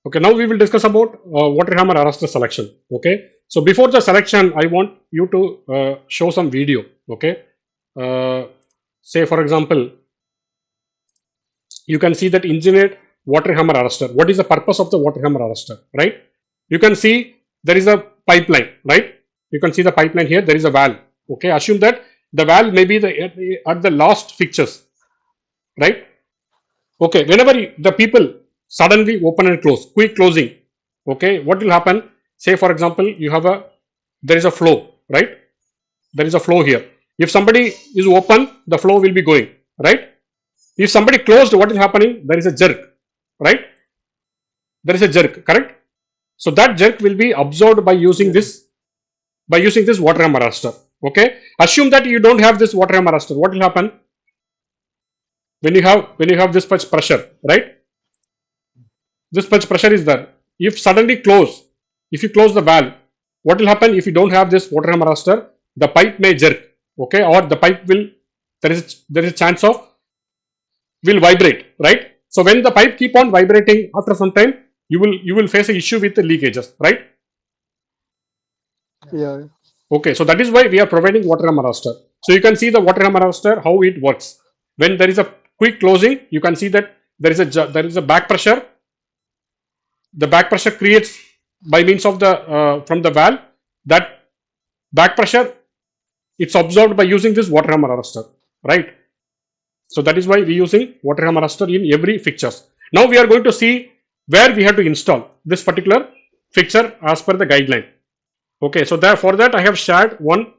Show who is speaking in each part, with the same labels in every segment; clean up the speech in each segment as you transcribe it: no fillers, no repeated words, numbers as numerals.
Speaker 1: Okay, now we will discuss about water hammer arrestor selection. Okay, so before the selection I want you to show some video. Okay, uh, say for example you can see that engineered water hammer arrestor. What is the purpose of the water hammer arrestor, right? You can see there is a pipeline, right? You can see the pipeline here, there is a valve. Okay, assume that the valve may be at the last fixtures, right? Okay, whenever the people suddenly open and close, quick closing, okay, what will happen? Say for example you have a, there is a flow, right? There is a flow here. If somebody is open, the flow will be going, right? If somebody closed, what is happening? There is a jerk, right? There is a jerk, correct? So that jerk will be absorbed by using this water hammer arrestor. Okay, assume that you don't have this water hammer arrestor. What will happen when you have this much pressure, right? This much pressure is there. If suddenly close, if you close the valve, what will happen? If you don't have this water hammer arrestor, the pipe may jerk, okay, or the pipe will, there is a chance of will vibrate, right? So when the pipe keep on vibrating, after some time you will face an issue with the leakages, right?
Speaker 2: Yeah.
Speaker 1: Okay, so that is why we are providing water hammer arrestor. So you can see the water hammer arrestor how it works. When there is a quick closing, you can see that there is a back pressure. The back pressure creates by means of the from the valve. That back pressure, it's absorbed by using this water hammer arrestor, right? So that is why we are using water hammer arrestor in every fixtures. Now we are going to see where we have to install this particular fixture as per the guideline. Okay, so for that I have shared one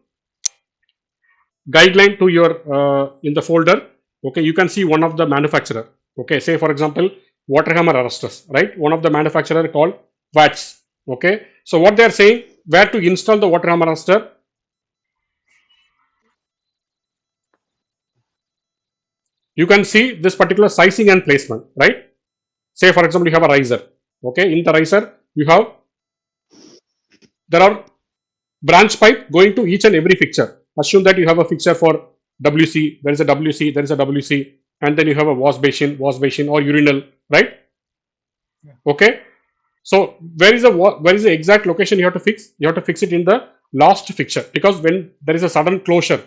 Speaker 1: guideline to your in the folder. Okay, you can see one of the manufacturer. Okay, say for example water hammer arrestors, right? One of the manufacturer called Watts. Okay, so what they are saying, where to install the water hammer arrestor. You can see this particular sizing and placement, right? Say for example you have a riser. Okay, in the riser you have, there are branch pipe going to each and every fixture. Assume that you have a fixture for WC, there is a WC, there is a WC, and then you have a wash basin or urinal, right? Okay, so where is the exact location you have to fix? You have to fix it in the last fixture, because when there is a sudden closure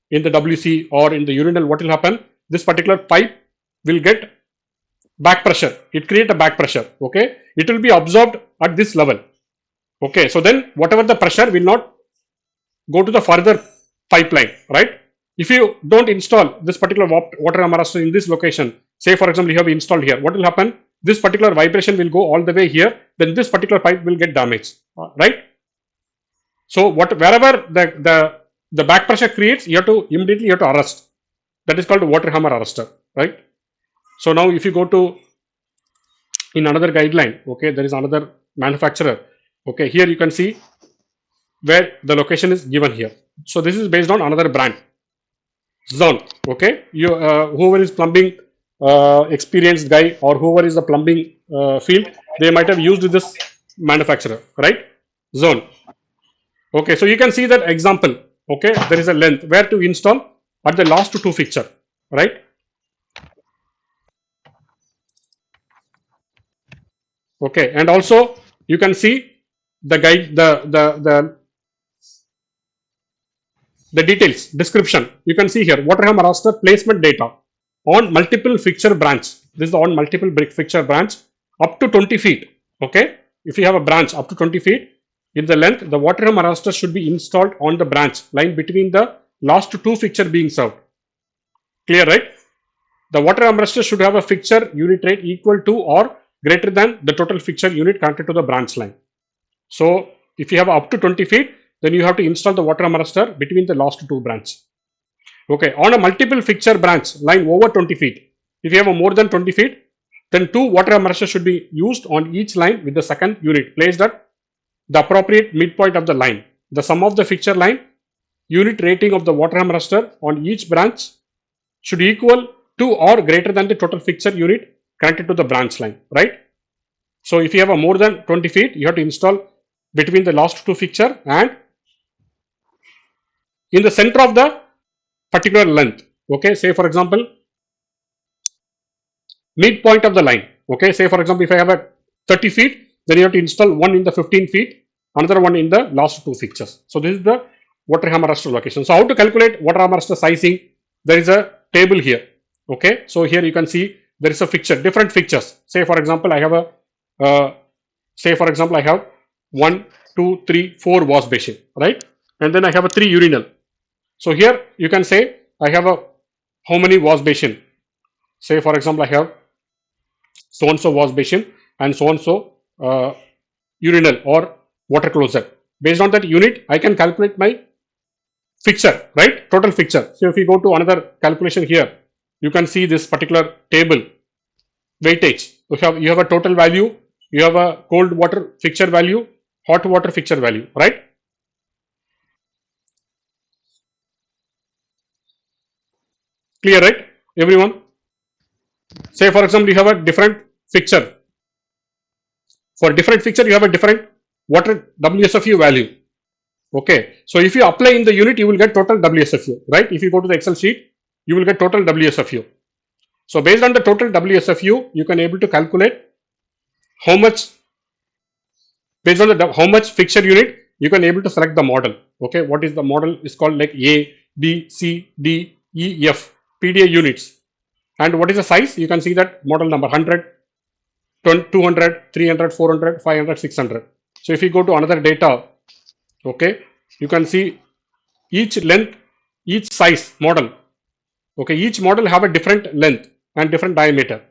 Speaker 1: in the WC or in the urinal, what will happen? This particular pipe will get back pressure. It create a back pressure. Okay, it will be absorbed at this level. Okay, so then whatever the pressure will not go to the further pipeline, right? If you don't install this particular water hammer arrestor in this location, say for example you have installed here, what will happen? This particular vibration will go all the way here, then this particular pipe will get damaged, right? So wherever the back pressure creates, you have to immediately arrest. That is called water hammer arrestor, right? So now if you go to in another guideline, okay, there is another manufacturer. Okay, here you can see where the location is given here. So this is based on another brand, Zone. Okay, you whoever is plumbing experienced guy, or whoever is the plumbing field, they might have used this manufacturer, right? Zone. Okay, so you can see that example. Okay, there is a length where to install at the last two fixture, right? Okay, and also you can see the guide, the details description. You can see here water hammer arrestor placement data on multiple fixture branch. This is on multiple brick fixture branch up to 20 feet. Okay, if you have a branch up to 20 feet in the length, the water hammer arrestor should be installed on the branch line between the last two fixture being served. Clear, right? The water hammer arrestor should have a fixture unit rate equal to or greater than the total fixture unit connected to the branch line. So if you have up to 20 feet, then you have to install the water hammer arrestor between the last two branches. Okay, on a multiple fixture branch line over 20 feet, if you have a more than 20 feet, then two water hammer arrestors should be used on each line with the second unit placed at the appropriate midpoint of the line. The sum of the fixture line unit rating of the water hammer arrestor on each branch should equal to or greater than the total fixture unit connected to the branch line, right? So if you have a more than 20 feet, you have to install between the last two fixture and in the center of the particular length. Okay, say for example midpoint of the line. Okay, say for example if I have a 30 feet, then you have to install one in the 15 feet, another one in the last two fixtures. So this is the water hammer raster location. So how to calculate water hammer raster sizing? There is a table here. Okay, so here you can see there is a fixture, different fixtures. Say for example, I have a I have 1, 2, 3, 4 wash basin, right? And then I have a 3 urinal. So here you can say I have a how many wash basin? Say for example, I have so and so wash basin and so and so urinal or water closet. Based on that unit, I can calculate my fixture, right? Total fixture. So if you go to another calculation here, you can see this particular table weightage. You have a total value, you have a cold water fixture value, hot water fixture value, right? Clear, right? Everyone? Say for example, you have a different fixture. For different fixture, you have a different water WSFU value. Okay. So if you apply in the unit, you will get total WSFU, right? If you go to the Excel sheet, you will get total WSFU. So based on the total WSFU, you can able to calculate how much, based on the how much fixture unit, you can able to select the model. Okay. What is the model is called like A, B, C, D, E, F, PDA units. And what is the size? You can see that model number 100, 200, 300, 400, 500, 600. So if you go to another data, okay, you can see each length, each size model. Okay, each model have a different length and different diameter,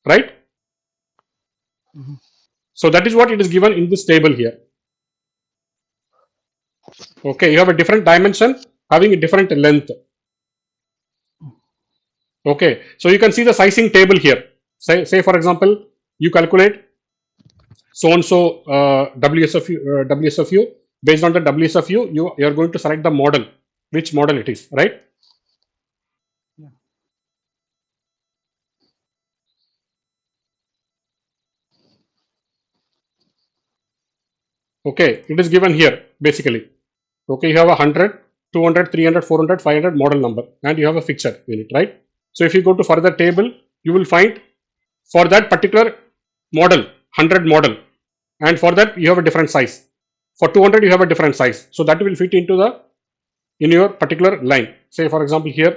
Speaker 1: right?
Speaker 2: Mhm.
Speaker 1: So that is what it is given in this table here. Okay, you have a different dimension having a different length. Okay, so you can see the sizing table here. Say for example, you calculate so and so WSFU. Based on the WSFU, you are going to select the model, which model it is, right?
Speaker 2: Yeah.
Speaker 1: Okay, it is given here basically. Okay, you have a 100, 200, 300, 400, 500 model number and you have a fixture unit, right? So if you go to further table, you will find for that particular model, 100 model, and for that you have a different size. For 200, you have a different size. So that will fit into the in your particular line. Say for example, here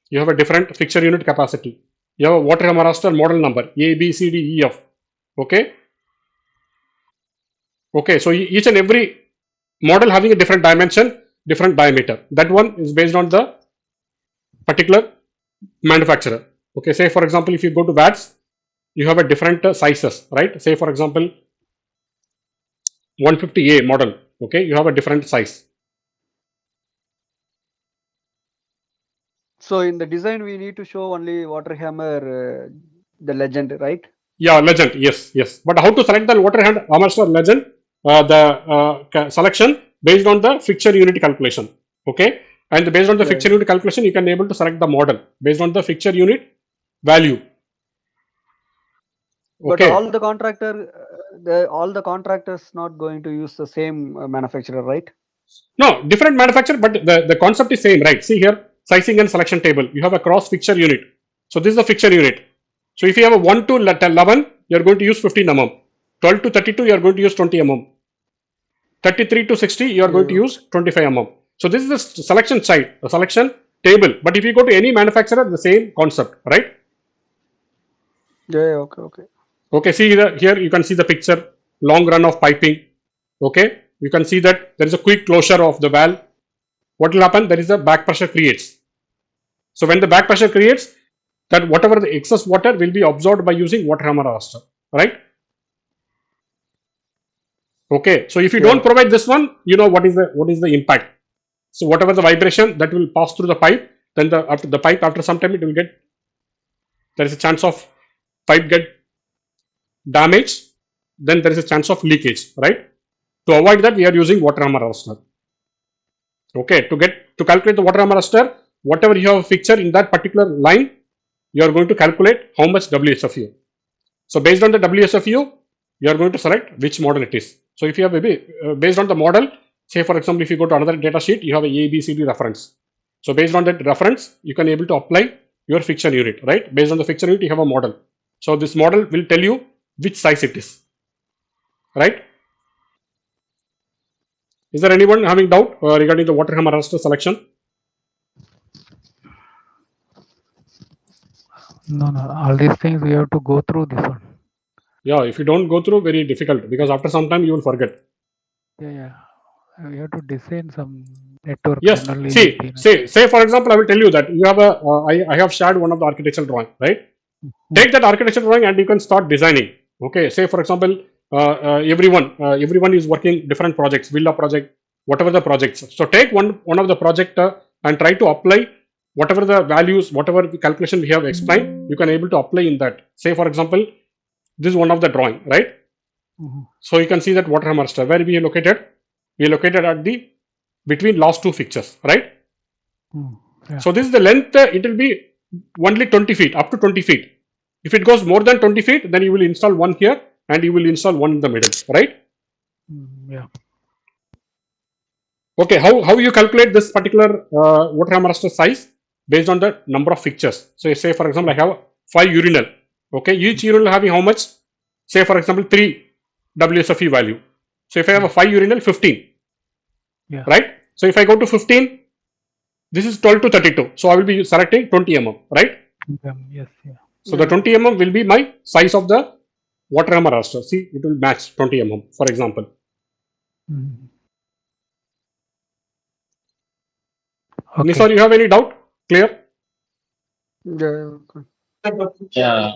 Speaker 1: you have a different fixture unit capacity. You have a water hammer raster model number A, B, C, D, E, F. Okay, okay. So each and every model having a different dimension, different diameter. That one is based on the particular manufacturer. Okay, say for example, if you go to VATS, you have a different sizes, right? Say for example, 150A model. Okay, you have a different size.
Speaker 2: So in the design, we need to show only water hammer, the legend, right?
Speaker 1: Yeah, legend. Yes, yes. But how to select the water hand amateur legend? Selection based on the fixture unit calculation. Okay, and based on the
Speaker 2: Yeah.
Speaker 1: fixture unit calculation, you can able to select the model based on the fixture unit value.
Speaker 2: But
Speaker 1: Okay,
Speaker 2: all the contractors not going to use the same manufacturer, right?
Speaker 1: no different manufacturer, but the concept is same, right? See here, sizing and selection table. You have a cross fixture unit. So this is the fixture unit. So if you have a 1 to 11, you are going to use 15 mm. 12 to 32, you are going to use 20 mm. 33 to 60, you are going to
Speaker 2: Yeah.
Speaker 1: use 25 mm. So this is the selection side, the selection table. But if you go to any manufacturer, the same concept, right?
Speaker 2: Yeah. Okay. Okay.
Speaker 1: Okay, see here you can see the picture, long run of piping. Okay, you can see that there is a quick closure of the valve. What will happen? There is a back pressure creates. So when the back pressure creates, that whatever the excess water will be absorbed by using water hammer arrestor, right? Okay, so if you don't
Speaker 2: Yeah.
Speaker 1: provide this one, you know what is the impact. So whatever the vibration that will pass through the pipe, then the pipe after some time it will get, there is a chance of pipe get damaged, then there is a chance of leakage, right? To avoid that, we are using water hammer arrestor. Okay, to calculate the water hammer arrestor, whatever you have a fixture in that particular line, you are going to calculate how much WSFU. So based on the WSFU, you are going to select which model it is. So if you have based on the model, say for example, if you go to another data sheet, you have a ABCD reference. So based on that reference, you can able to apply your fixture unit, right? Based on the fixture unit, you have a model. So this model will tell you which size it is, right? Is there anyone having doubt regarding the water hammer raster selection?
Speaker 3: No, no. All these things we have to go through this one.
Speaker 1: Yeah, if you don't go through, very difficult, because after some time you will forget.
Speaker 3: Yeah. We have to design some network.
Speaker 1: Yes,
Speaker 3: Then only
Speaker 1: see,
Speaker 3: we
Speaker 1: say for example, I will tell you that you have I have shared one of the architectural drawing, right? Take that architecture drawing and you can start designing. Okay, say for example, everyone is working different projects, villa project, whatever the projects. So take one of the project and try to apply whatever the values, whatever the calculation we have explained, you can able to apply in that. Say for example, this is one of the drawing, right? So you can see that water hammer star, where we are located. We are located at the between last two fixtures, right?
Speaker 3: Yeah.
Speaker 1: So this is the length. It will be only 20 feet, up to 20 feet. If it goes more than 20 feet, then you will install one here and you will install one in the middle, right?
Speaker 3: Yeah.
Speaker 1: Okay, how you calculate this particular water hammer raster size? Based on the number of fixtures. So say for example, I have 5 urinal. Okay, each urinal having how much? Say for example, 3 WSFE value. So if I have a 5 urinal, 15.
Speaker 3: Yeah.
Speaker 1: Right? So if I go to 15, this is 12 to 32. So I will be selecting 20 mm, right?
Speaker 3: Yes. Yeah.
Speaker 1: So the 20 mm will be my size of the water hammer raster. See, it will match 20 mm, for example.
Speaker 3: Okay.
Speaker 1: Nisar, you have any doubt? Clear?
Speaker 2: Yeah.
Speaker 4: Yeah.